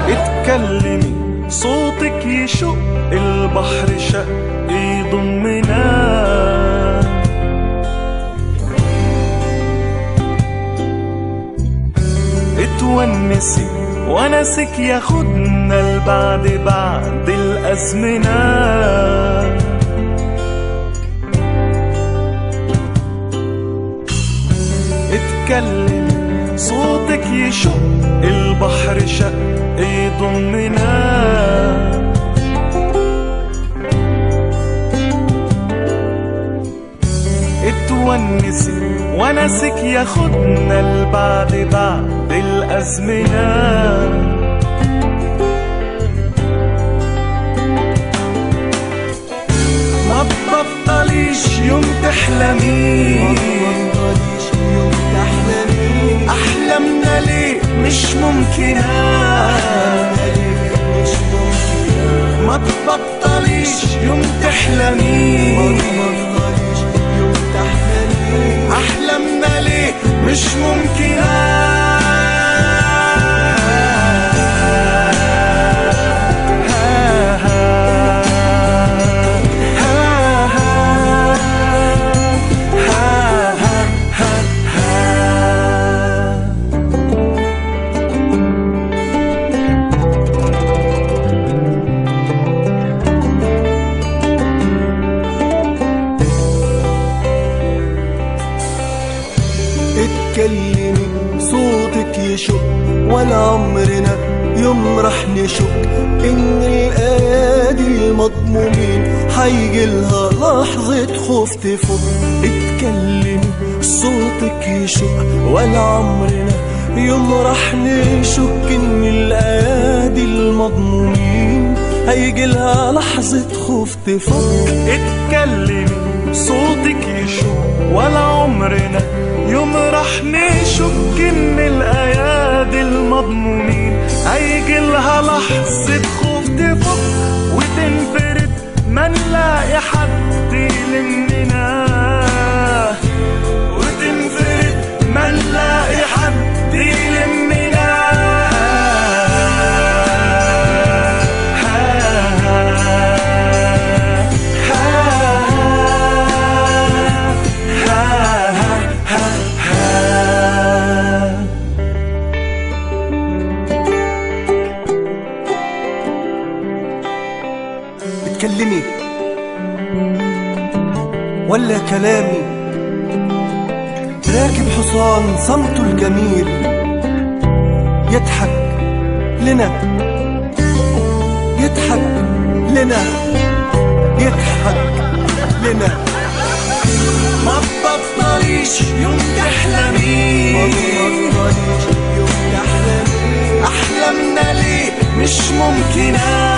اتكلمي صوتك يشق البحر شق يضمنا، اتونسي ونسك ياخدنا لبعد بعد الأزمنة. اتكلمي صوتك يشق البحر شق يضمنا، اتونسي ونسك ياخدنا لبعد بعد الأزمنة. ما تبطليش يوم تحلمي، أحلامنا ليه مش ممكنة. ما تبطليش يوم تحلمي، أحلامنا ليه مش ممكنة. اتكلمي صوتك يشق ولا عمرنا يوم رح نشك ان الايادي المضمومين حيجيلها لحظة خوف تفك. اتكلمي صوتك يشق ولا عمرنا يوم رح نشك ان الايادي المضمومين هيجيلها لحظة خوف تفك. اتكلمي صوتك يشق ولا عمرنا يوم رح نشك ان الايادي المضمونين هيجيلها لحظة خوف تفك وتنفرد ما نلاقي حد يلمنا، وتنفرد ما نلاقي حد يلمنا. اتكلمي ولا كلامي راكب حصان صمته الجميل يضحك لنا، يضحك لنا، يضحك لنا. ما تبطليش يوم تحلمي، أحلامنا ليه مش ممكنة.